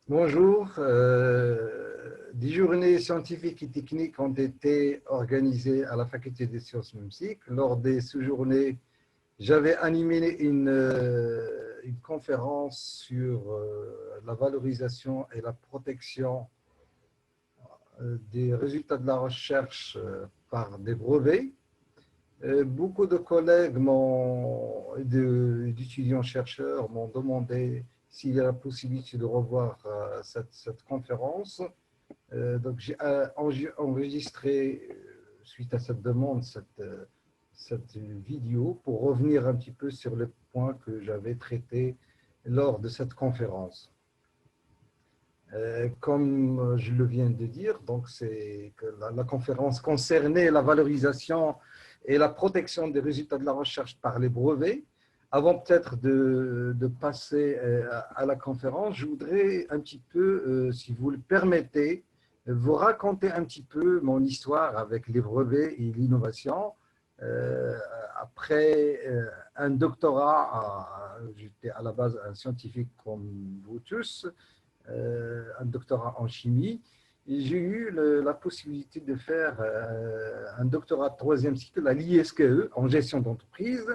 Bonjour. 10 journées scientifiques et techniques ont été organisées à la Faculté des sciences numériques. Lors de ces journées, j'avais animé une conférence sur la valorisation et la protection des résultats de la recherche par des brevets. Beaucoup de collègues d'étudiants-chercheurs m'ont demandé s'il y a la possibilité de revoir cette conférence. Donc, j'ai enregistré, suite à cette demande, cette vidéo pour revenir un petit peu sur les points que j'avais traités lors de cette conférence. Comme je le viens de dire, donc c'est que la conférence concernait la valorisation et la protection des résultats de la recherche par les brevets. Avant peut-être de passer à la conférence, je voudrais un petit peu, si vous le permettez, vous raconter un petit peu mon histoire avec les brevets et l'innovation. Après un doctorat, j'étais à la base un scientifique comme vous tous, un doctorat en chimie. J'ai eu la possibilité de faire un doctorat de troisième cycle à l'ISKE en gestion d'entreprise.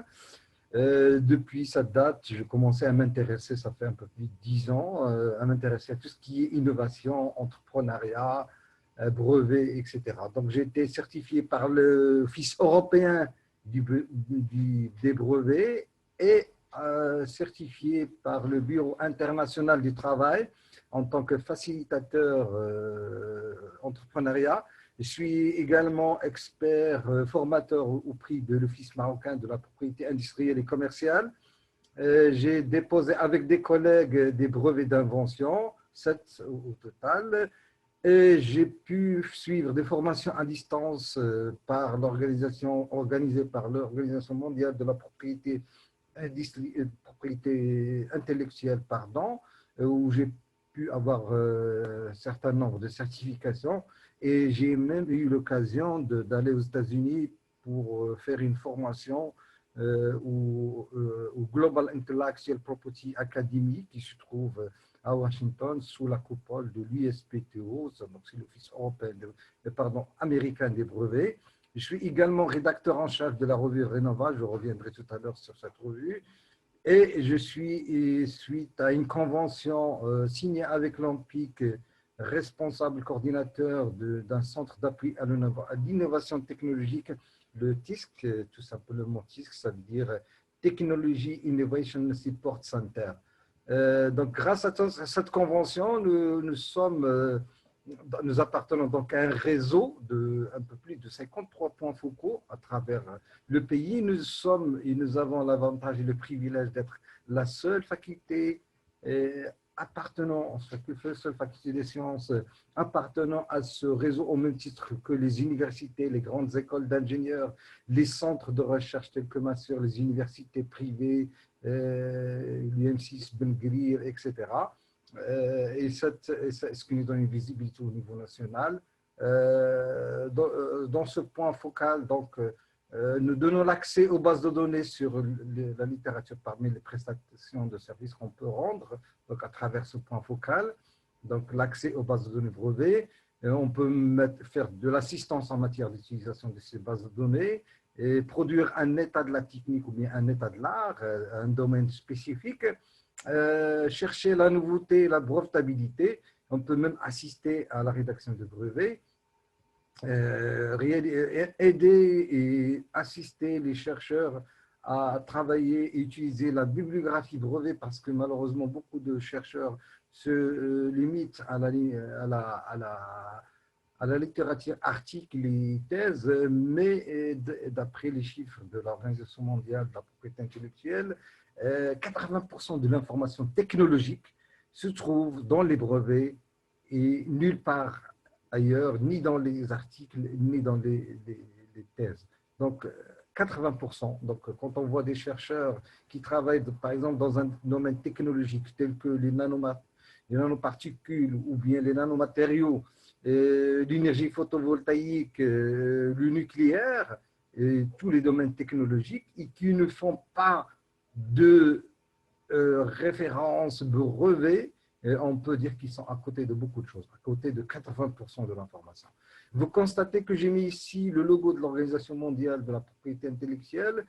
Depuis cette date, je commençais à m'intéresser, ça fait un peu plus de 10 ans, à m'intéresser à tout ce qui est innovation, entrepreneuriat, brevet, etc. Donc, j'ai été certifié par l'Office européen des brevets et certifié par le Bureau international du travail en tant que facilitateur entrepreneuriat. Je suis également expert formateur au prix de l'Office marocain de la propriété industrielle et commerciale. J'ai déposé avec des collègues des brevets d'invention, 7 au total, et j'ai pu suivre des formations à distance organisées par l'Organisation mondiale de la propriété intellectuelle, où j'ai pu avoir un certain nombre de certifications et j'ai même eu l'occasion d'aller aux États-Unis pour faire une formation au Global Intellectual Property Academy qui se trouve à Washington sous la coupole de l'USPTO, donc c'est l'Office européen, américain des brevets. Je suis également rédacteur en chef de la revue Renova, je reviendrai tout à l'heure sur cette revue. Et je suis, suite à une convention signée avec l'ANPIC, responsable coordinateur d'un centre d'appui à l'innovation technologique, le TISC, tout simplement TISC, ça veut dire Technology Innovation Support Center. Donc, grâce à cette convention, nous appartenons donc à un réseau de un peu plus de 53 points focaux à travers le pays. Nous avons l'avantage et le privilège d'être la seule faculté seule faculté des sciences appartenant à ce réseau au même titre que les universités, les grandes écoles d'ingénieurs, les centres de recherche tels que Massur, les universités privées, l'UM6, Ben Gurir, etc. Ce qui nous donne une visibilité au niveau national. Dans ce point focal, donc, nous donnons l'accès aux bases de données sur la littérature parmi les prestations de services qu'on peut rendre, donc à travers ce point focal. Donc, l'accès aux bases de données brevets. On peut faire de l'assistance en matière d'utilisation de ces bases de données et produire un état de la technique ou bien un état de l'art, un domaine spécifique. Chercher la nouveauté, la brevetabilité. On peut même assister à la rédaction de brevets. Aider et assister les chercheurs à travailler et utiliser la bibliographie brevet parce que malheureusement beaucoup de chercheurs se limitent à la littérature article et thèse, mais d'après les chiffres de l'Organisation mondiale de la propriété intellectuelle, 80% de l'information technologique se trouve dans les brevets et nulle part ailleurs, ni dans les articles, ni dans les thèses. Donc, 80%. Donc, quand on voit des chercheurs qui travaillent, par exemple, dans un domaine technologique tel que les nanoparticules ou bien les nanomatériaux, l'énergie photovoltaïque, le nucléaire, et tous les domaines technologiques, et qui ne font pas de référence brevet, et on peut dire qu'ils sont à côté de beaucoup de choses, à côté de 80% de l'information. Vous constatez que j'ai mis ici le logo de l'Organisation mondiale de la propriété intellectuelle.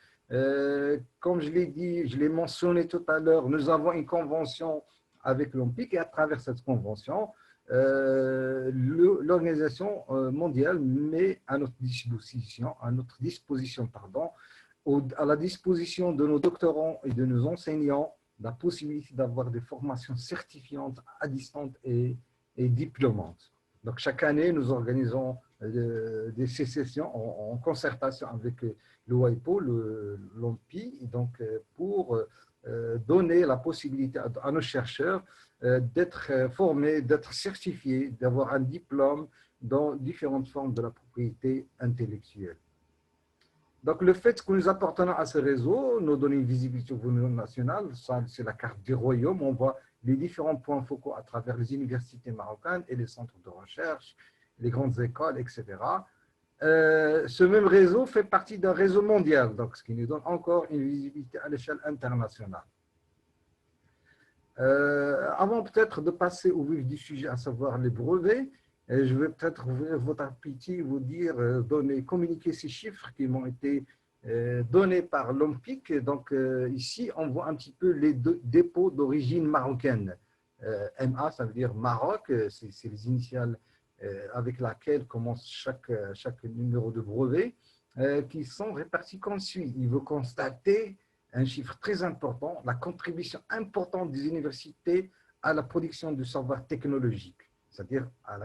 Comme je l'ai dit, je l'ai mentionné tout à l'heure, nous avons une convention avec l'OMPIC et à travers cette convention, l'Organisation mondiale met à notre disposition, à la disposition de nos doctorants et de nos enseignants la possibilité d'avoir des formations certifiantes à distance et diplômantes. Donc, chaque année, nous organisons des sessions en concertation avec l'OIPO, l'OMPI, donc pour donner la possibilité à nos chercheurs d'être formés, d'être certifiés, d'avoir un diplôme dans différentes formes de la propriété intellectuelle. Donc, le fait que nous appartenons à ce réseau nous donne une visibilité au niveau national. C'est la carte du royaume. On voit les différents points focaux à travers les universités marocaines et les centres de recherche, les grandes écoles, etc. Ce même réseau fait partie d'un réseau mondial, donc, ce qui nous donne encore une visibilité à l'échelle internationale. Avant peut-être de passer au vif du sujet, à savoir les brevets, je vais peut-être ouvrir votre appétit, vous dire, communiquer ces chiffres qui m'ont été donnés par l'OMPIC. Donc ici, on voit un petit peu les dépôts d'origine marocaine. MA, ça veut dire Maroc, c'est les initiales avec laquelle commence chaque numéro de brevet, qui sont répartis comme suit. Il veut constater un chiffre très important, la contribution importante des universités à la production du savoir technologique, c'est-à-dire à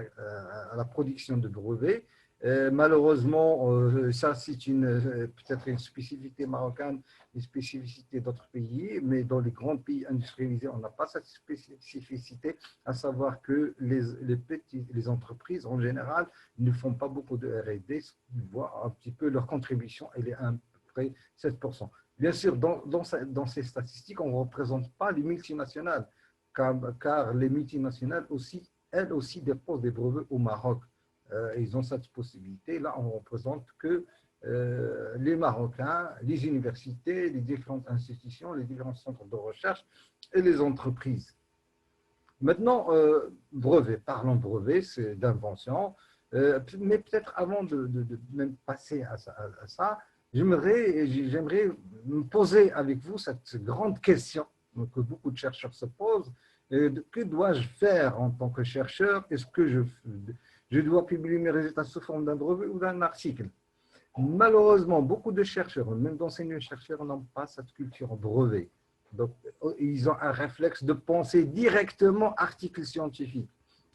la production de brevets. Malheureusement, ça c'est peut-être une spécificité marocaine, une spécificité d'autres pays, mais dans les grands pays industrialisés, on n'a pas cette spécificité, à savoir que les entreprises en général ne font pas beaucoup de R&D, ils voient un petit peu leur contribution, elle est à peu près 7%. Bien sûr, dans ces statistiques, on ne représente pas les multinationales, car les multinationales aussi, elles aussi déposent des brevets au Maroc. Ils ont cette possibilité. Là, on ne représente que les Marocains, les universités, les différentes institutions, les différents centres de recherche et les entreprises. Maintenant, brevet, parlons brevet, c'est d'invention. Mais peut-être avant de même passer à ça, j'aimerais me poser avec vous cette grande question que beaucoup de chercheurs se posent. Que dois-je faire en tant que chercheur? Est-ce que je dois publier mes résultats sous forme d'un brevet ou d'un article? Malheureusement, beaucoup de chercheurs, même d'enseignants-chercheurs, n'ont pas cette culture brevet. Donc, ils ont un réflexe de penser directement article scientifique.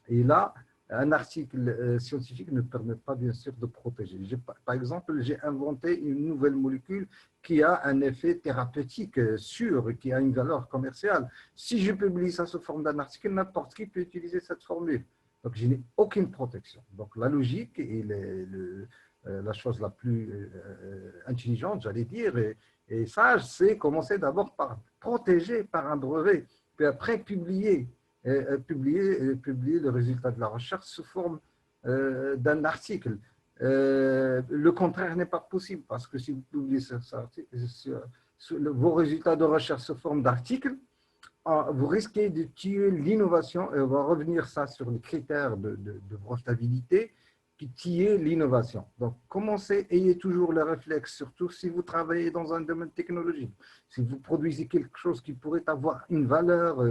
Et là, un article scientifique ne permet pas, bien sûr, de protéger. Par exemple, j'ai inventé une nouvelle molécule qui a un effet thérapeutique sûr, qui a une valeur commerciale. Si je publie ça sous forme d'un article, n'importe qui peut utiliser cette formule. Donc, je n'ai aucune protection. Donc, la logique et la chose la plus intelligente, j'allais dire, et sage, c'est commencer d'abord par protéger par un brevet, puis après publier le résultat de la recherche sous forme d'un article. Le contraire n'est pas possible parce que si vous publiez vos résultats de recherche sous forme d'article, vous risquez de tuer l'innovation et on va revenir ça sur les critères de brevetabilité qui tuent l'innovation. Donc, commencez, ayez toujours le réflexe, surtout si vous travaillez dans un domaine technologique. Si vous produisez quelque chose qui pourrait avoir une valeur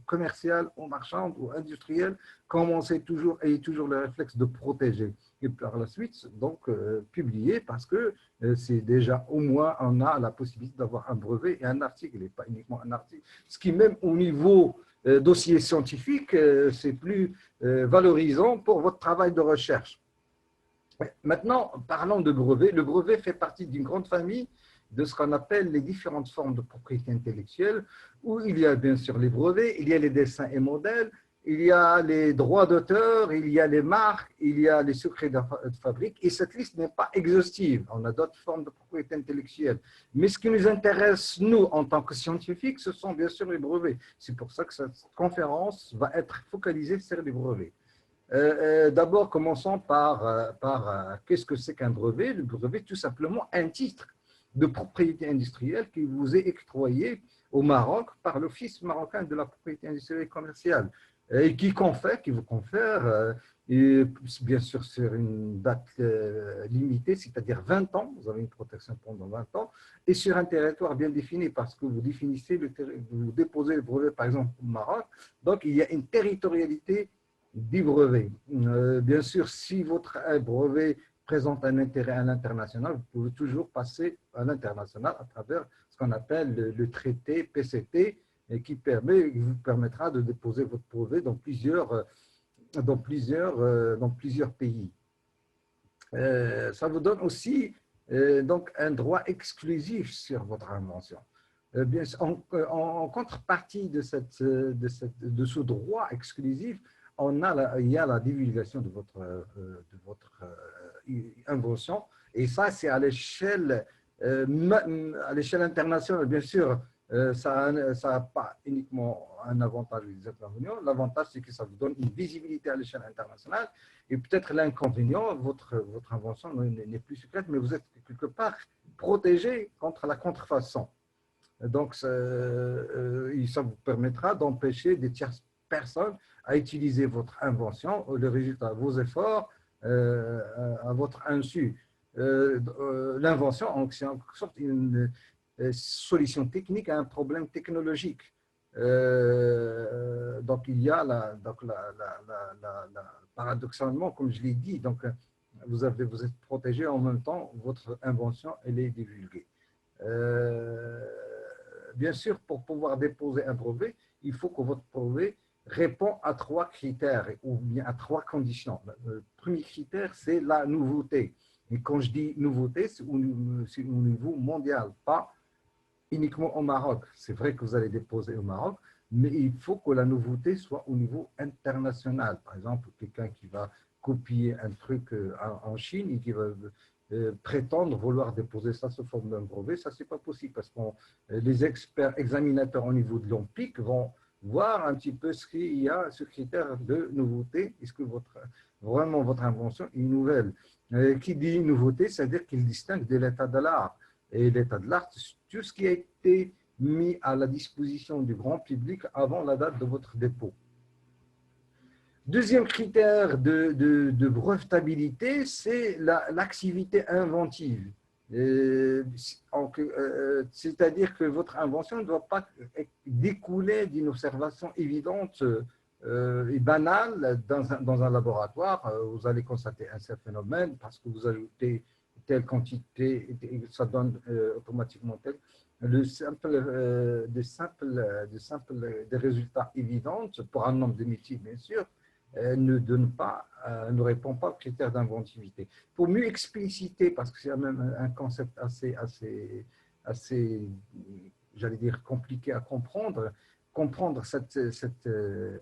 commerciale ou marchande ou industrielle, commencez toujours, ayez toujours le réflexe de protéger. Et par la suite, donc, publier parce que c'est déjà, au moins, on a la possibilité d'avoir un brevet et un article, et pas uniquement un article. Ce qui, même au niveau dossier scientifique, c'est plus valorisant pour votre travail de recherche. Maintenant, parlons de brevet. Le brevet fait partie d'une grande famille de ce qu'on appelle les différentes formes de propriété intellectuelle, où il y a bien sûr les brevets, il y a les dessins et modèles, il y a les droits d'auteur, il y a les marques, il y a les secrets de fabrique, et cette liste n'est pas exhaustive. On a d'autres formes de propriété intellectuelle. Mais ce qui nous intéresse, nous, en tant que scientifiques, ce sont bien sûr les brevets. C'est pour ça que cette conférence va être focalisée sur les brevets. D'abord, commençons par qu'est-ce que c'est qu'un brevet? Le brevet, tout simplement, un titre de propriété industrielle qui vous est octroyé au Maroc par l'Office marocain de la propriété industrielle et commerciale et qui vous confère, et bien sûr sur une date limitée, c'est-à-dire 20 ans, vous avez une protection pendant 20 ans, et sur un territoire bien défini parce que vous définissez, vous déposez le brevet par exemple au Maroc, donc il y a une territorialité du brevet. Bien sûr, si votre brevet présente un intérêt à l'international, vous pouvez toujours passer à l'international à travers ce qu'on appelle le traité PCT, et qui vous permettra de déposer votre brevet dans plusieurs pays. Ça vous donne aussi donc un droit exclusif sur votre invention. Bien, en contrepartie de ce droit exclusif, il y a la divulgation de votre invention, et ça, c'est à l'échelle internationale, bien sûr. Ça n'a pas uniquement un avantage des inconvénients. L'avantage, c'est que ça vous donne une visibilité à l'échelle internationale. Et peut-être l'inconvénient, votre invention n'est plus secrète, mais vous êtes quelque part protégé contre la contrefaçon. Donc, ça vous permettra d'empêcher des tierces personnes à utiliser votre invention, le résultat de vos efforts, à votre insu. L'invention, en quelque sorte, une solution technique à un problème technologique. Donc, il y a paradoxalement, comme je l'ai dit, donc, vous êtes protégé en même temps, votre invention, elle est divulguée. Bien sûr, pour pouvoir déposer un brevet, il faut que votre brevet répond à 3 critères ou bien à 3 conditions. Le premier critère, c'est la nouveauté. Et quand je dis nouveauté, c'est au niveau mondial, pas uniquement au Maroc. C'est vrai que vous allez déposer au Maroc, mais il faut que la nouveauté soit au niveau international. Par exemple, quelqu'un qui va copier un truc en Chine et qui va prétendre vouloir déposer ça sous forme d'un brevet, ça, c'est pas possible parce que les experts examinateurs au niveau de l'OMPIC vont voir un petit peu ce qu'il y a, ce critère de nouveauté. Est-ce que vraiment votre invention est nouvelle? Qui dit nouveauté, c'est-à-dire qu'il distingue de l'état de l'art. Et l'état de l'art, c'est tout ce qui a été mis à la disposition du grand public avant la date de votre dépôt. Deuxième critère de brevetabilité, c'est l'activité inventive. C'est-à-dire que votre invention ne doit pas découler d'une observation évidente et banale dans un laboratoire. Vous allez constater un certain phénomène parce que vous ajoutez telle quantité, ça donne automatiquement tel. Des résultats évidents pour un nombre de métiers, bien sûr, ne répond pas aux critères d'inventivité. Pour mieux expliciter, parce que c'est même un concept assez j'allais dire, compliqué à comprendre cette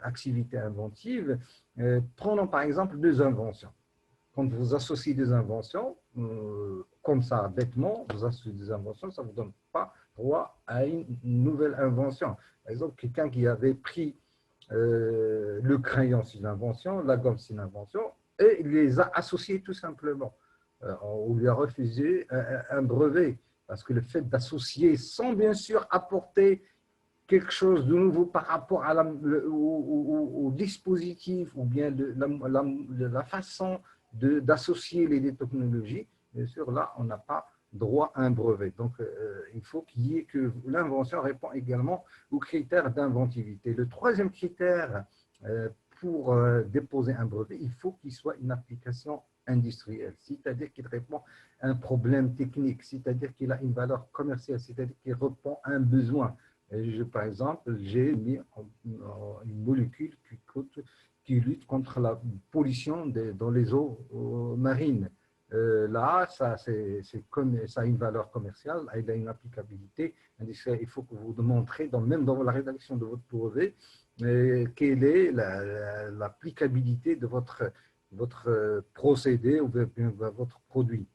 activité inventive, prenons par exemple 2 inventions. Quand vous associez des inventions, comme ça, bêtement, vous associez des inventions, ça ne vous donne pas droit à une nouvelle invention. Par exemple, quelqu'un qui avait pris le crayon, c'est une invention, la gomme, c'est une invention, et il les a associés tout simplement. On lui a refusé un brevet, parce que le fait d'associer sans bien sûr apporter quelque chose de nouveau par rapport au dispositif ou bien la façon d'associer les deux technologies, bien sûr, là, on n'a pas droit à un brevet. Donc, il faut que l'invention répond également aux critères d'inventivité. Le troisième critère pour déposer un brevet, il faut qu'il soit une application industrielle, c'est-à-dire qu'il répond à un problème technique, c'est-à-dire qu'il a une valeur commerciale, c'est-à-dire qu'il répond à un besoin. Par exemple, j'ai mis une molécule qui lutte contre la pollution dans les eaux marines. Là, ça a une valeur commerciale, il a une applicabilité industrielle. Il faut que vous montrez, même dans la rédaction de votre brevet, quelle est l'applicabilité de votre procédé ou de votre produit.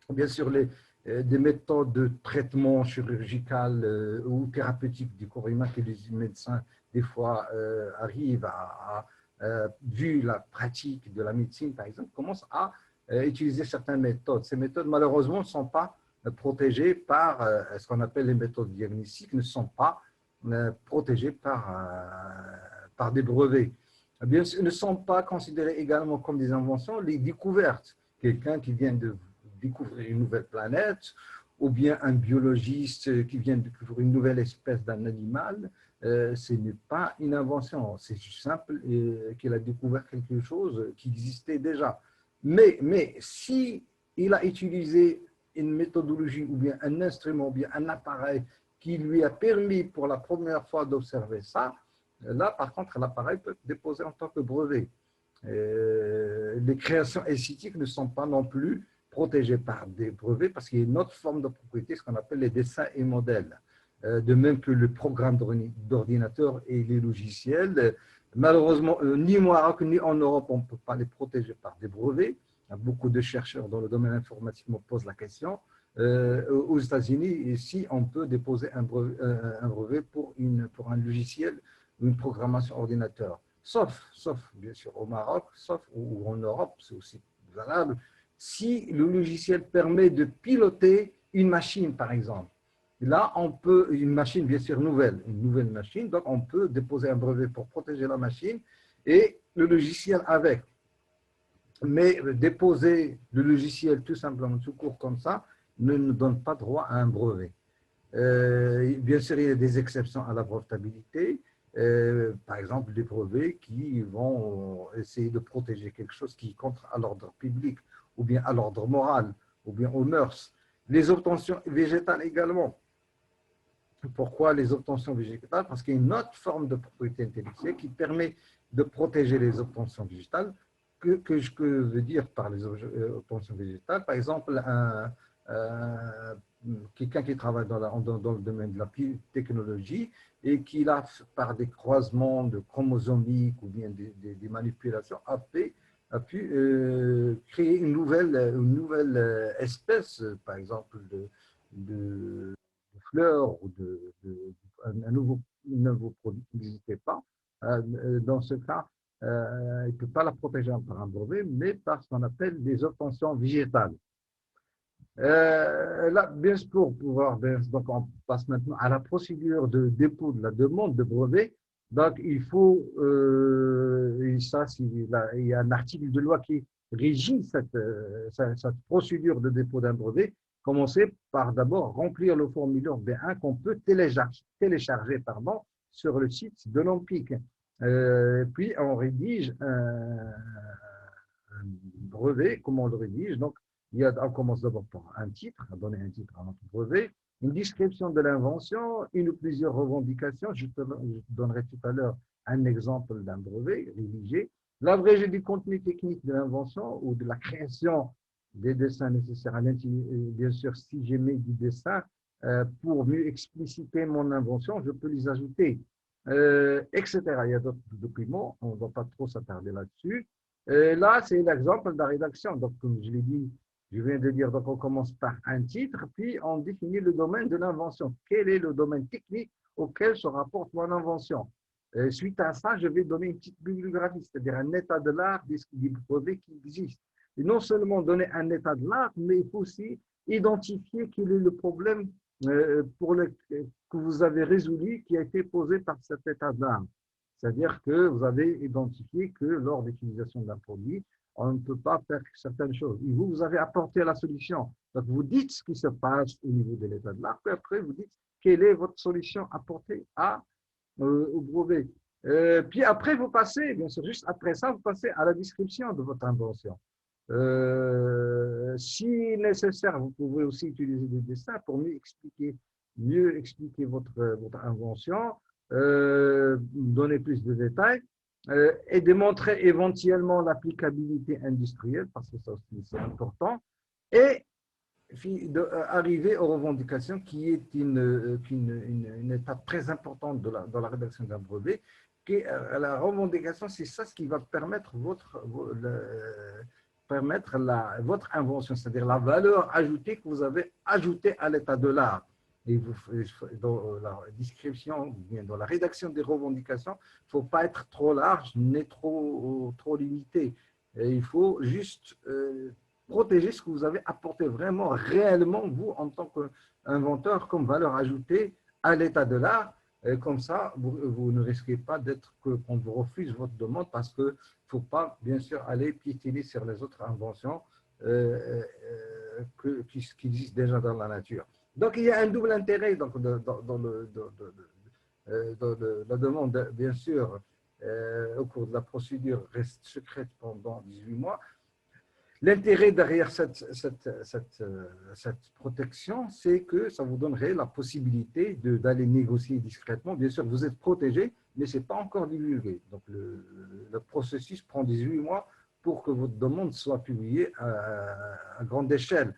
Bien sûr, des méthodes de traitement chirurgical ou thérapeutique du corps humain que les médecins, des fois, arrivent vu la pratique de la médecine, par exemple, commencent à utiliser certaines méthodes. Ces méthodes, malheureusement, ne sont pas protégés par ce qu'on appelle les méthodes diagnostiques, ne sont pas protégés par des brevets. Bien sûr, ne sont pas considérés également comme des inventions les découvertes. Quelqu'un qui vient de découvrir une nouvelle planète, ou bien un biologiste qui vient de découvrir une nouvelle espèce d'un animal, ce n'est pas une invention, c'est simple qu'il a découvert quelque chose qui existait déjà. Mais si il a utilisé une méthodologie ou bien un instrument ou bien un appareil qui lui a permis pour la première fois d'observer ça, là, par contre, l'appareil peut être déposé en tant que brevet. Les créations esthétiques ne sont pas non plus protégées par des brevets parce qu'il y a une autre forme de propriété, ce qu'on appelle les dessins et modèles. De même que le programme d'ordinateur et les logiciels. Malheureusement, ni au Maroc ni en Europe, on ne peut pas les protéger par des brevets. Beaucoup de chercheurs dans le domaine informatique me posent la question. Aux États-Unis, si on peut déposer un brevet pour un logiciel ou une programmation ordinateur. Sauf bien sûr au Maroc, sauf ou en Europe, c'est aussi valable, si le logiciel permet de piloter une machine, par exemple. Là, on peut, une machine bien sûr nouvelle, une nouvelle machine, donc on peut déposer un brevet pour protéger la machine et le logiciel avec. Mais déposer le logiciel tout simplement tout court comme ça ne nous donne pas droit à un brevet. Bien sûr, il y a des exceptions à la brevetabilité. Par exemple, des brevets qui vont essayer de protéger quelque chose qui contre à l'ordre public, ou bien à l'ordre moral, ou bien aux mœurs. Les obtentions végétales également. Pourquoi les obtentions végétales? Parce qu'il y a une autre forme de propriété intellectuelle qui permet de protéger les obtentions végétales. Que veut dire par les obtentions végétales? Par exemple, quelqu'un qui travaille dans le domaine de la technologie et qui, là, par des croisements de chromosomiques ou bien des manipulations, a pu créer une nouvelle espèce, par exemple, de fleurs ou un nouveau produit qui n'existait pas. Dans ce cas, il ne peut pas la protéger par un brevet, mais par ce qu'on appelle des obtentions végétales. Là, bien sûr, pour pouvoir, donc on passe maintenant à la procédure de dépôt de la demande de brevet. Donc, il faut, il y a un article de loi qui régit cette procédure de dépôt d'un brevet. Commencer par d'abord remplir le formulaire B1 qu'on peut télécharger sur le site de l'OMPIC. Puis, on rédige un brevet. Comment on le rédige? Donc, on commence d'abord par un titre, à donner un titre à notre brevet, une description de l'invention, une ou plusieurs revendications. Je te donnerai tout à l'heure un exemple d'un brevet rédigé. L'abrégé du contenu technique de l'invention ou de la création des dessins nécessaires, bien sûr, si j'ai mis du dessin pour mieux expliciter mon invention, je peux les ajouter, etc. Il y a d'autres documents, on ne va pas trop s'attarder là-dessus. Là, c'est l'exemple de la rédaction. Donc, comme je l'ai dit, je viens de dire, donc on commence par un titre, puis on définit le domaine de l'invention. Quel est le domaine technique auquel se rapporte mon invention? Suite à ça, je vais donner une petite bibliographie, c'est-à-dire un état de l'art des brevets qui existent. Et non seulement donner un état de l'art, mais il faut aussi identifier quel est le problème que vous avez résolu qui a été posé par cet état de l'art. C'est-à-dire que vous avez identifié que lors de l'utilisation d'un produit, on ne peut pas faire certaines choses. Et vous avez apporté la solution. Donc, vous dites ce qui se passe au niveau de l'état de l'art, puis après, vous dites quelle est votre solution apportée au brevet. Puis après, vous passez, bien sûr, juste après ça, vous passez à la description de votre invention. Si nécessaire, vous pouvez aussi utiliser des dessins pour mieux expliquer votre invention, donner plus de détails. Et démontrer éventuellement l'applicabilité industrielle, parce que ça aussi c'est important, et arriver aux revendications qui est une étape très importante dans la rédaction d'un brevet. La revendication, c'est ça ce qui va permettre votre invention, c'est-à-dire la valeur ajoutée que vous avez ajoutée à l'état de l'art. Et dans la description, bien dans la rédaction des revendications, il ne faut pas être trop large ni trop limité. Et il faut juste protéger ce que vous avez apporté vraiment, réellement, vous, en tant qu'inventeur, comme valeur ajoutée à l'état de l'art. Comme ça, vous ne risquez pas qu'on vous refuse votre demande parce qu'il ne faut pas, bien sûr, aller piétiner sur les autres inventions qui existent déjà dans la nature. Donc, il y a un double intérêt donc, la demande, bien sûr, au cours de la procédure reste secrète pendant 18 mois. L'intérêt derrière cette protection, c'est que ça vous donnerait la possibilité d'aller négocier discrètement. Bien sûr, vous êtes protégé, mais ce n'est pas encore divulgué. Donc, le processus prend 18 mois pour que votre demande soit publiée à grande échelle.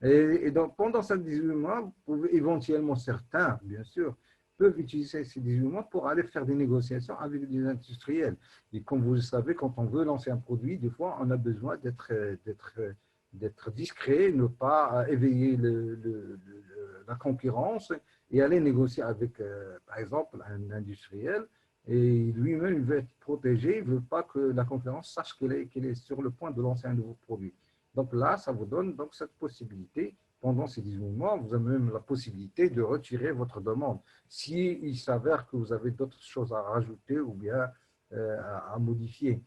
Et donc, pendant ces 18 mois, vous pouvez éventuellement, certains, bien sûr, peuvent utiliser ces 18 mois pour aller faire des négociations avec des industriels. Et comme vous le savez, quand on veut lancer un produit, des fois, on a besoin d'être discret, ne pas éveiller la concurrence et aller négocier avec, par exemple, un industriel. Et lui-même, il veut être protégé, il ne veut pas que la concurrence sache qu'il est sur le point de lancer un nouveau produit. Donc là, ça vous donne donc cette possibilité. Pendant ces 18 mois, vous avez même la possibilité de retirer votre demande. S'il s'avère que vous avez d'autres choses à rajouter ou bien à modifier.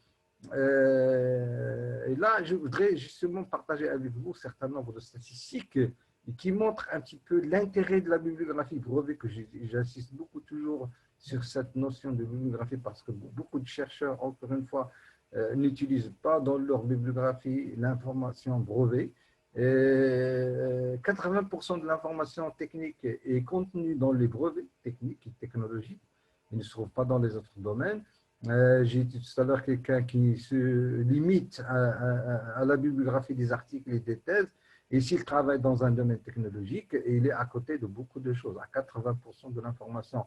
Et là, je voudrais justement partager avec vous un certain nombre de statistiques qui montrent un petit peu l'intérêt de la bibliographie brevet, que j'insiste beaucoup toujours sur cette notion de bibliographie parce que beaucoup de chercheurs, encore une fois, n'utilisent pas dans leur bibliographie l'information brevet. 80% de l'information technique est contenue dans les brevets techniques et technologiques. Il ne se trouve pas dans les autres domaines. J'ai dit tout à l'heure quelqu'un qui se limite à la bibliographie des articles et des thèses. Et s'il travaille dans un domaine technologique, il est à côté de beaucoup de choses, à 80% de l'information.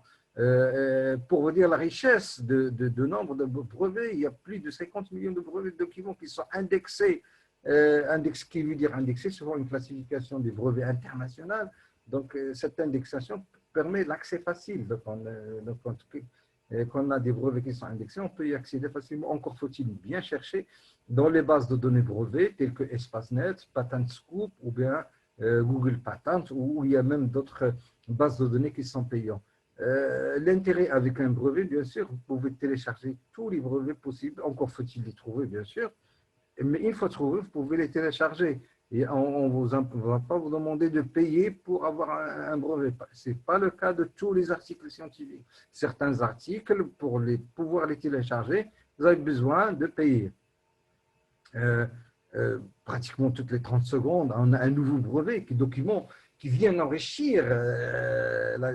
Pour vous dire la richesse de nombre de brevets, il y a plus de 50 millions de brevets de documents qui sont indexés. Qui veut dire indexé, souvent une classification des brevets internationales. Donc, cette indexation permet l'accès facile. Donc, quand on a des brevets qui sont indexés, on peut y accéder facilement. Encore faut-il bien chercher dans les bases de données brevets telles que ESPACEnet, PatentScoop ou bien Google Patent, où il y a même d'autres bases de données qui sont payantes. L'intérêt avec un brevet, bien sûr, vous pouvez télécharger tous les brevets possibles. Encore faut-il les trouver, bien sûr. Mais une fois trouvé, vous pouvez les télécharger. Et on ne va pas vous demander de payer pour avoir un brevet. Ce n'est pas le cas de tous les articles scientifiques. Certains articles, pour pouvoir les télécharger, vous avez besoin de payer. Pratiquement toutes les 30 secondes, on a un nouveau brevet, document qui vient enrichir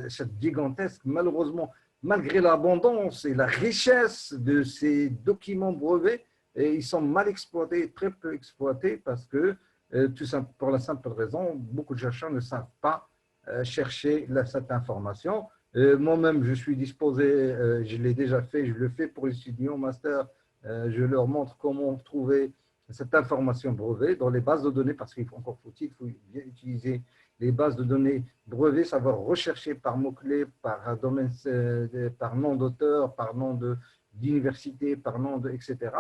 cette gigantesque, malheureusement, malgré l'abondance et la richesse de ces documents brevets, et ils sont mal exploités, très peu exploités, parce que, pour la simple raison, beaucoup de chercheurs ne savent pas chercher cette information. Moi-même, je suis disposé, je l'ai déjà fait, je le fais pour les étudiants master, je leur montre comment trouver cette information brevet dans les bases de données, parce qu'il faut bien utiliser les bases de données brevets, savoir rechercher par mots-clés, par domaine, par nom d'auteur, par nom d'université, par nom etc.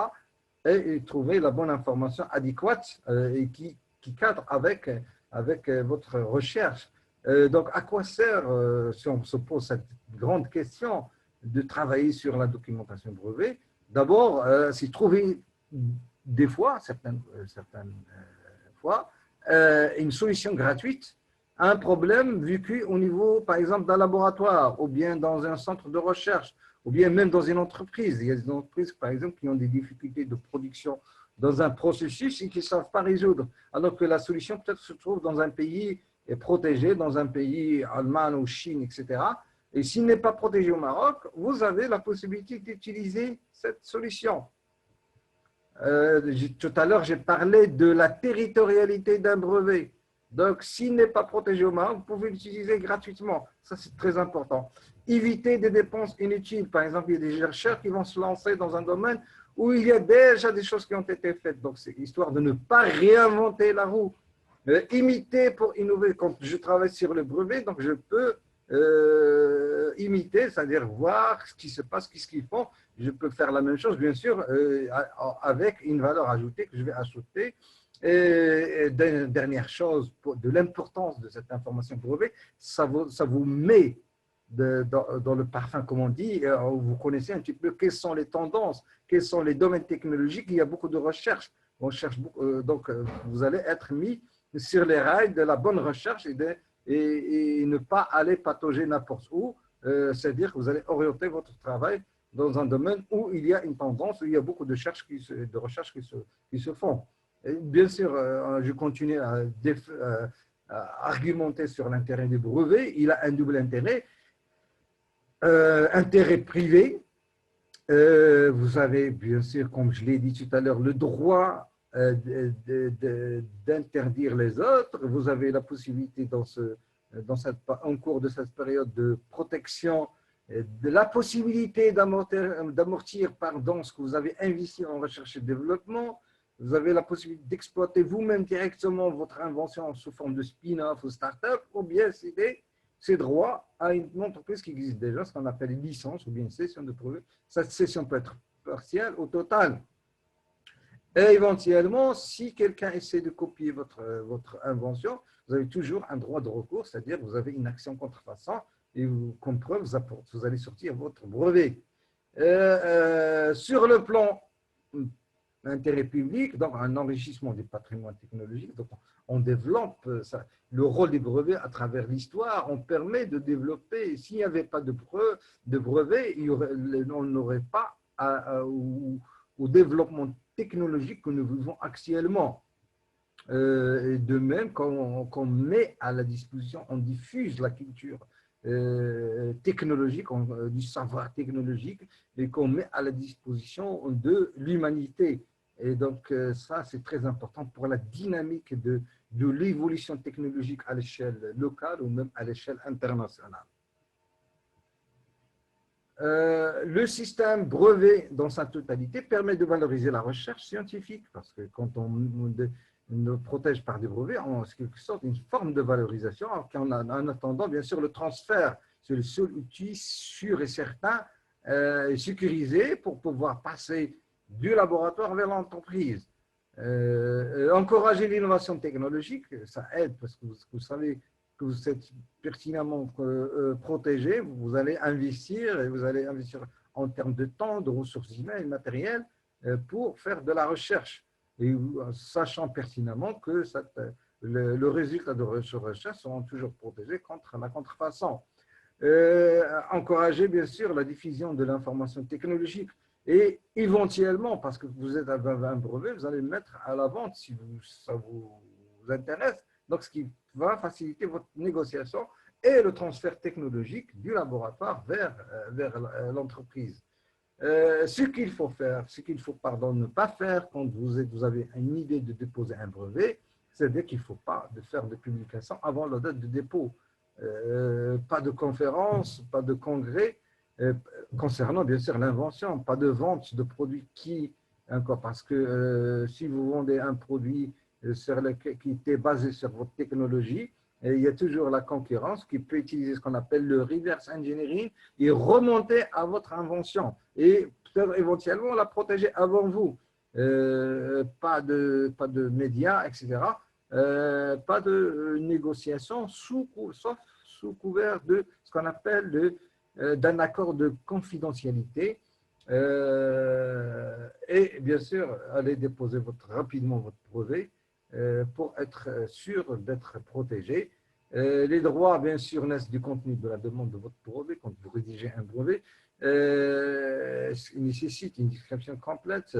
Et trouver la bonne information adéquate et qui cadre avec votre recherche. Donc, à quoi sert, si on se pose cette grande question, de travailler sur la documentation brevet? D'abord, c'est trouver des fois, certaines fois, une solution gratuite à un problème vécu au niveau, par exemple, d'un laboratoire ou bien dans un centre de recherche ou bien même dans une entreprise. Il y a des entreprises, par exemple, qui ont des difficultés de production dans un processus et qui ne savent pas résoudre, alors que la solution peut-être se trouve dans un pays protégé, dans un pays allemand ou Chine, etc. Et s'il n'est pas protégé au Maroc, vous avez la possibilité d'utiliser cette solution. Tout à l'heure, j'ai parlé de la territorialité d'un brevet. Donc, s'il n'est pas protégé au Maroc, vous pouvez l'utiliser gratuitement. Ça, c'est très important. Éviter des dépenses inutiles. Par exemple, il y a des chercheurs qui vont se lancer dans un domaine où il y a déjà des choses qui ont été faites. Donc, c'est histoire de ne pas réinventer la roue. Imiter pour innover. Quand je travaille sur le brevet, donc je peux imiter, c'est-à-dire voir ce qui se passe, ce qu'ils font. Je peux faire la même chose, bien sûr, avec une valeur ajoutée que je vais ajouter Et dernière chose, de l'importance de cette information brevet, ça vous met dans le parfum, comme on dit, vous connaissez un petit peu quelles sont les tendances, quels sont les domaines technologiques, il y a beaucoup de recherches. On cherche beaucoup, donc, vous allez être mis sur les rails de la bonne recherche et ne pas aller patauger n'importe où. C'est-à-dire que vous allez orienter votre travail dans un domaine où il y a une tendance, où il y a beaucoup de recherches qui se font. Et bien sûr, je continue à argumenter sur l'intérêt des brevets. Il a un double intérêt. Intérêt privé, vous avez bien sûr, comme je l'ai dit tout à l'heure, le droit d'interdire les autres. Vous avez la possibilité en cours de cette période de protection, de la possibilité d'amortir ce que vous avez investi en recherche et développement. Vous avez la possibilité d'exploiter vous-même directement votre invention sous forme de spin-off ou start-up, ou bien céder ces droits à une entreprise qui existe déjà, ce qu'on appelle une licence ou bien une cession de brevet. Cette cession peut être partielle ou totale. Et éventuellement, si quelqu'un essaie de copier votre invention, vous avez toujours un droit de recours, c'est-à-dire vous avez une action contrefaçon et comme preuve, vous allez sortir votre brevet. Sur le plan intérêt public, donc un enrichissement du patrimoine technologique, donc on développe le rôle des brevets à travers l'histoire, on permet de développer, s'il n'y avait pas de brevets, on n'aurait pas au développement technologique que nous vivons actuellement. Et de même, quand on met à la disposition, on diffuse la culture technologique, du savoir technologique, et qu'on met à la disposition de l'humanité. Et donc, ça, c'est très important pour la dynamique de l'évolution technologique à l'échelle locale ou même à l'échelle internationale. Le système brevet dans sa totalité permet de valoriser la recherche scientifique parce que quand on nous protège par des brevets, en quelque sorte une forme de valorisation en attendant bien sûr le transfert. C'est le seul outil sûr et certain et sécurisé pour pouvoir passer du laboratoire vers l'entreprise. Encourager l'innovation technologique, ça aide parce que vous savez que vous êtes pertinemment protégé, vous allez investir et vous allez investir en termes de temps, de ressources humaines, matérielles pour faire de la recherche et sachant pertinemment que le résultat de recherche seront toujours protégés contre la contrefaçon. Encourager bien sûr la diffusion de l'information technologique et éventuellement, parce que vous êtes à un brevet, vous allez le mettre à la vente si ça vous intéresse. Donc, ce qui va faciliter votre négociation et le transfert technologique du laboratoire vers l'entreprise. Ce qu'il faut faire, ne pas faire quand vous avez une idée de déposer un brevet, c'est-à-dire qu'il ne faut pas faire de publication avant la date de dépôt. Pas de conférence, pas de congrès, concernant bien sûr l'invention, pas de vente de produits encore parce que si vous vendez un produit qui était basé sur votre technologie, et il y a toujours la concurrence qui peut utiliser ce qu'on appelle le reverse engineering et remonter à votre invention et peut-être éventuellement la protéger avant vous. Pas de médias, etc. Pas de négociation sauf sous couvert de ce qu'on appelle d'un accord de confidentialité. Et bien sûr, allez déposer rapidement votre brevet pour être sûr d'être protégé. Les droits, bien sûr, naissent du contenu de la demande de votre brevet. Quand vous rédigez un brevet, nécessite une description complète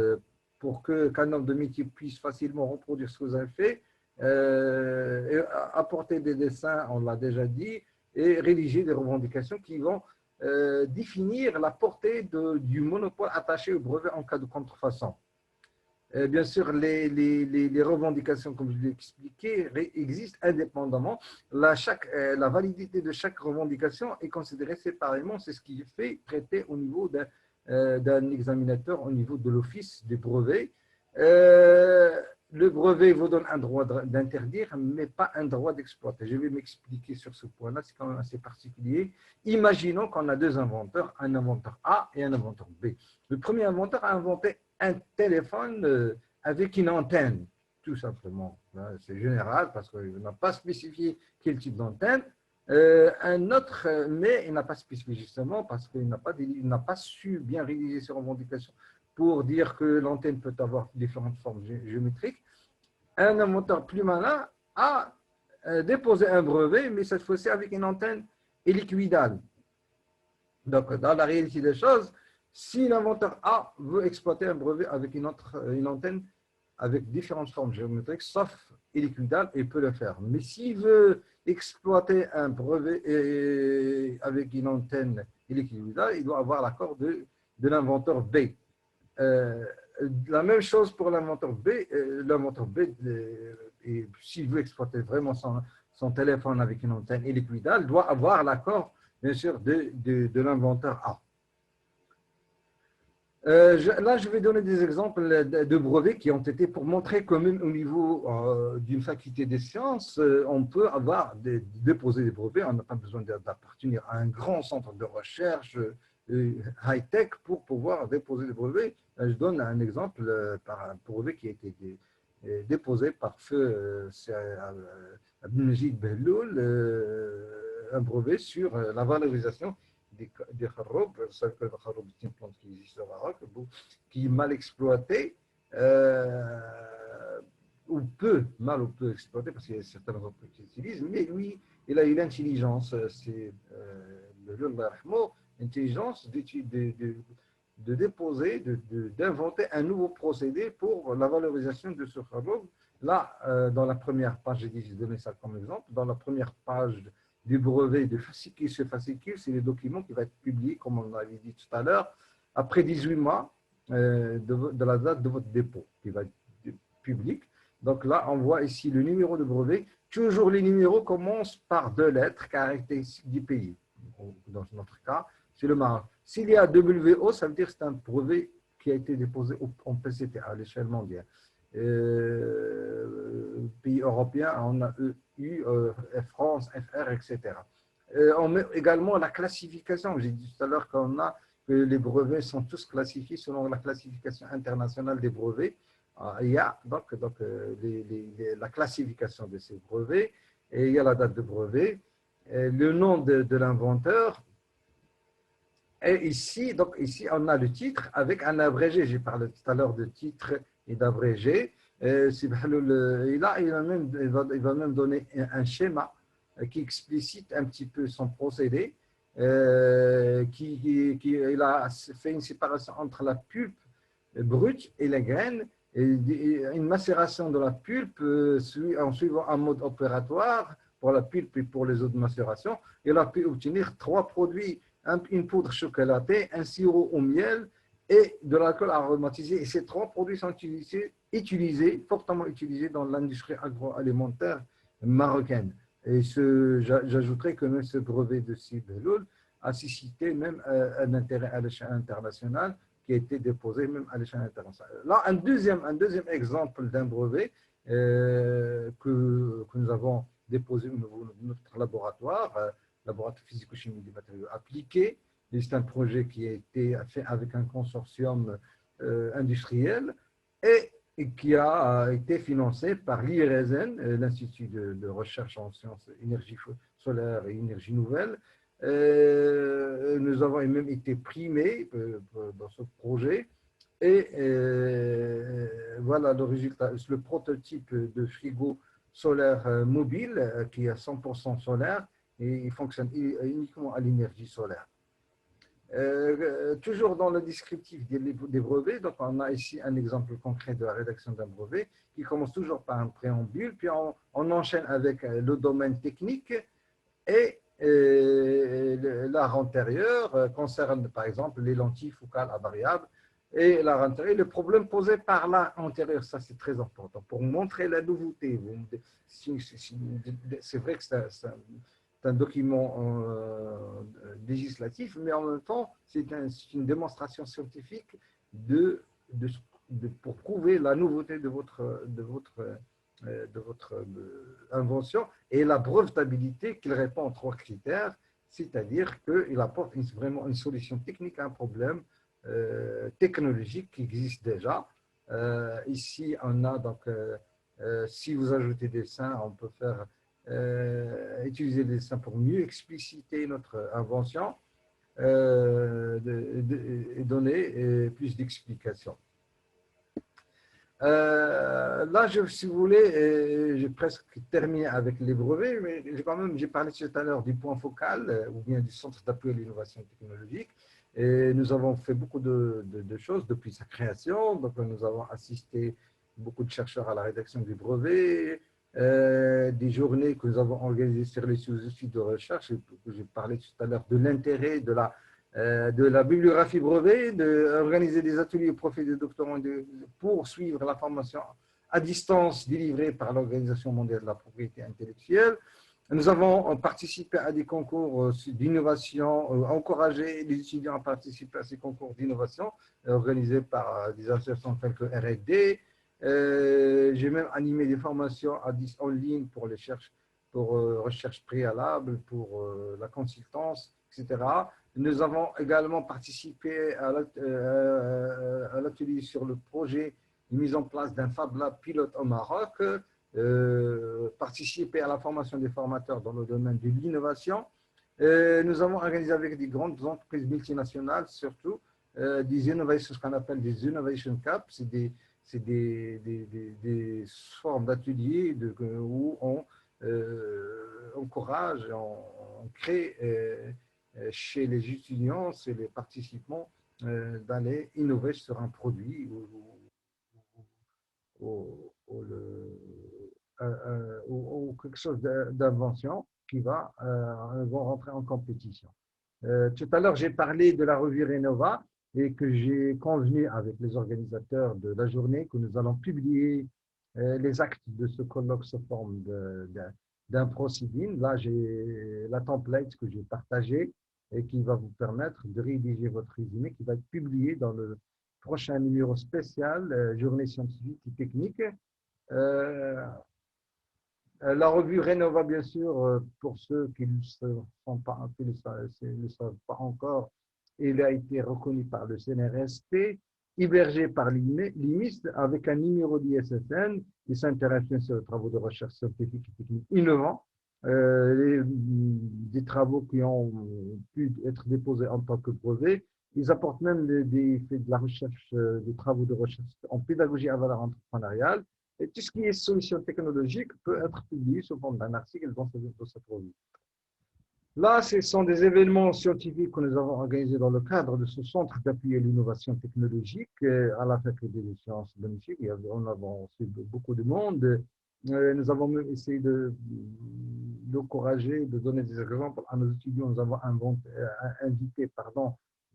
pour qu'un homme de métier puisse facilement reproduire ce que vous avez fait, et apporter des dessins, on l'a déjà dit, et rédiger des revendications qui vont définir la portée du monopole attaché au brevet en cas de contrefaçon. Bien sûr, les revendications, comme je l'ai expliqué, existent indépendamment. La validité de chaque revendication est considérée séparément. C'est ce qui est fait traiter au niveau d'un examinateur, au niveau de l'office des brevets. Le brevet vous donne un droit d'interdire, mais pas un droit d'exploiter. Je vais m'expliquer sur ce point-là, c'est quand même assez particulier. Imaginons qu'on a deux inventeurs, un inventeur A et un inventeur B. Le premier inventeur a inventé un téléphone avec une antenne. tout simplement. C'est général parce qu'il n'a pas spécifié quel type d'antenne. Un autre, mais il n'a pas spécifié justement parce qu'il n'a pas su bien rédiger ses revendications pour dire que l'antenne peut avoir différentes formes géométriques. Un inventeur plus malin a déposé un brevet, mais cette fois-ci avec une antenne hélicoïdale. Donc, dans la réalité des choses, si l'inventeur A veut exploiter un brevet avec une antenne avec différentes formes géométriques, sauf hélicoïdale, il peut le faire. Mais s'il veut exploiter un brevet avec une antenne hélicoïdale, il doit avoir l'accord de l'inventeur B. La même chose pour l'inventeur B. L'inventeur B, s'il veut exploiter vraiment son téléphone avec une antenne hélicoïdale, doit avoir l'accord, bien sûr, de l'inventeur A. Là, je vais donner des exemples de brevets qui ont été pour montrer que même au niveau d'une faculté des sciences, on peut déposer des brevets. On n'a pas besoin d'appartenir à un grand centre de recherche high-tech pour pouvoir déposer des brevets. Je donne un exemple par un brevet qui a été déposé par feu Abdelmajid Belloul, un brevet sur la valorisation des kharoub, ça s'appelle le kharoub, c'est une plante qui existe au Maroc, qui est mal exploitée, ou peu exploitée, parce qu'il y a certains entreprises qui l'utilisent, mais lui, il a eu l'intelligence, c'est l'intelligence de déposer, d'inventer un nouveau procédé pour la valorisation de ce kharoub. Là, dans la première page, j'ai donné ça comme exemple, dans la première page du brevet de fascicule, ce fascicule, c'est le document qui va être publié, comme on l'avait dit tout à l'heure, après 18 mois de la date de votre dépôt, qui va être public. Donc là, on voit ici le numéro de brevet. Toujours les numéros commencent par 2 lettres caractéristiques du pays. Dans notre cas, c'est le Maroc. S'il y a WO, ça veut dire que c'est un brevet qui a été déposé en PCT à l'échelle mondiale. Pays européens, on a EU, France, FR, etc. On met également la classification. J'ai dit tout à l'heure que les brevets sont tous classifiés selon la classification internationale des brevets. Il y a donc la classification de ces brevets, et il y a la date de brevet, le nom de l'inventeur. Et ici, on a le titre avec un abrégé. J'ai parlé tout à l'heure de titre et d'abrégé. Il va même donner un schéma qui explicite un petit peu son procédé. Il a fait une séparation entre la pulpe brute et les graines, et une macération de la pulpe en suivant un mode opératoire pour la pulpe et pour les autres macérations. Il a pu obtenir 3 produits, une poudre chocolatée, un sirop au miel et de l'alcool aromatisé. Et ces 3 produits sont fortement utilisés dans l'industrie agroalimentaire marocaine. Et j'ajouterais que même ce brevet de Belloul a suscité même un intérêt à l'échelle internationale qui a été déposé même à l'échelle internationale. Là, un deuxième exemple d'un brevet que nous avons déposé au niveau de notre laboratoire, laboratoire physico-chimie des matériaux appliqués. C'est un projet qui a été fait avec un consortium industriel et qui a été financé par l'IRSN, l'Institut de recherche en sciences, énergie solaire et énergie nouvelle. Nous avons même été primés dans ce projet. Et voilà le résultat, le prototype de frigo solaire mobile qui est à 100% solaire et il fonctionne uniquement à l'énergie solaire. Toujours dans le descriptif des brevets, donc on a ici un exemple concret de la rédaction d'un brevet qui commence toujours par un préambule, puis on enchaîne avec le domaine technique et l'art antérieur concerne par exemple les lentilles focales à variable et l'art antérieur, le problème posé par l'art antérieur, ça c'est très important pour montrer la nouveauté. C'est vrai que c'est un document législatif, mais en même temps, c'est une démonstration scientifique pour prouver la nouveauté de votre invention et la brevetabilité qu'il répond aux 3 critères, c'est-à-dire qu'il apporte vraiment une solution technique à un problème technologique qui existe déjà. Ici, on a donc Si vous ajoutez des dessins, on peut faire utiliser des dessins pour mieux expliciter notre invention et donner plus d'explications. Là, si vous voulez, j'ai presque terminé avec les brevets, mais quand même, j'ai parlé tout à l'heure du point focal ou bien du centre d'appui à l'innovation technologique. Et nous avons fait beaucoup de choses depuis sa création. Donc, nous avons assisté beaucoup de chercheurs à la rédaction du brevet, des journées que nous avons organisées sur les sous-outils de recherche. J'ai parlé tout à l'heure de l'intérêt de la bibliographie brevet, d'organiser des ateliers au profit des doctorants pour suivre la formation à distance délivrée par l'Organisation mondiale de la propriété intellectuelle. Nous avons participé à des concours d'innovation, encouragé les étudiants à participer à ces concours d'innovation organisés par des associations telles que R&D. J'ai même animé des formations en ligne pour les recherche préalable, pour la consultance, etc. Nous avons également participé à l'atelier sur le projet de mise en place d'un Fab Lab pilote au Maroc, participé à la formation des formateurs dans le domaine de l'innovation. Nous avons organisé avec des grandes entreprises multinationales, surtout, des innovations, ce qu'on appelle des Innovation Cups. C'est des formes d'ateliers où on encourage, on crée chez les étudiants, c'est les participants d'aller innover sur un produit ou quelque chose d'invention qui vont rentrer en compétition. Tout à l'heure, j'ai parlé de la revue Renova et que j'ai convenu avec les organisateurs de la journée que nous allons publier les actes de ce colloque sous forme d'un proceeding. Là, j'ai la template que j'ai partagée et qui va vous permettre de rédiger votre résumé qui va être publié dans le prochain numéro spécial Journée scientifique et technique. La revue Renova, bien sûr, pour ceux qui ne le savent pas encore, il a été reconnu par le CNRSP, hébergé par l'IMIS avec un numéro d'ISSN qui s'intéresse bien sûr aux travaux de recherche scientifique et technique innovants, des travaux qui ont pu être déposés en tant que brevet. Ils apportent même de la recherche, des travaux de recherche en pédagogie à valeur entrepreneuriale. Et tout ce qui est solution technologique peut être publié sous forme d'un article dans cette revue. Là, ce sont des événements scientifiques que nous avons organisés dans le cadre de ce centre d'appui à l'innovation technologique à la faculté des sciences de Munich. Nous avons reçu beaucoup de monde. Nous avons même essayé d'encourager, de donner des exemples à nos étudiants. Nous avons invité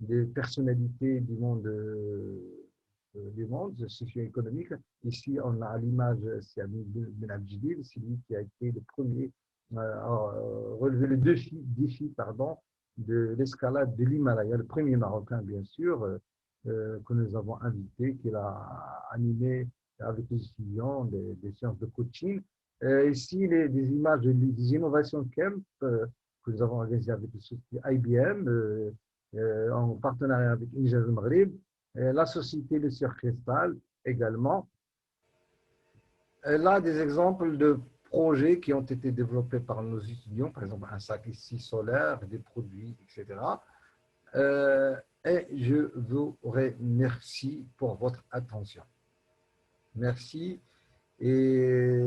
des personnalités du monde socio-économique. Ici, on a à l'image Siami Benabjidil, c'est lui qui a été le premier à relever le défi de l'escalade de l'Himalaya, le premier Marocain, bien sûr, que nous avons invité, qu'il a animé avec les étudiants des séances de coaching. Ici, des images des innovations camp que nous avons organisées avec le société IBM en partenariat avec Injaz Maghrib, la société Le Sieur Cristal également. Là, des exemples de projets qui ont été développés par nos étudiants, par exemple un sac ici solaire, des produits, etc. Et je vous remercie pour votre attention. Merci et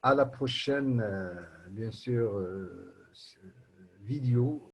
à la prochaine, bien sûr, vidéo